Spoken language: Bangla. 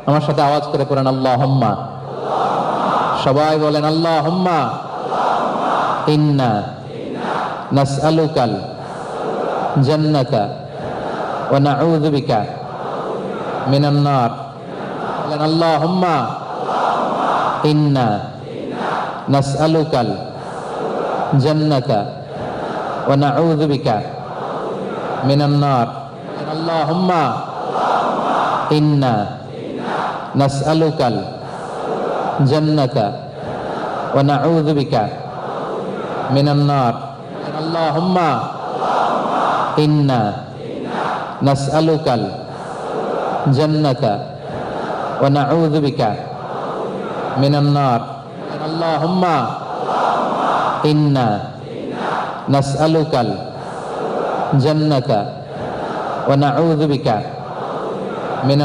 আমার সাথে আওয়াজ করে পড়েন আল্লাহুম্মা। সবাই বলেন আল্লাহুম্মা ইন্না নাসআলুকাল জান্নাতা ওয়া নাউযু বিকা মিনান নার। বলেন আল্লাহুম্মা ইন্না নাসআলুকাল জান্নাতা ওয়া নাউযু বিকা মিনান নার। আল্লাহুম্মা ইন্না নাসআলুকাল জান্নাতা ওয়া নাউযু বিকা মিনান নার। আল্লাহুম্মা ইন্না নাসআলুকাল জান্নাতা ওয়া নাউযু বিকা মিনান নার। আল্লাহুম্মা ইন্না নাসআলুকাল জান্নাতা ওয়া নাউযু বিকা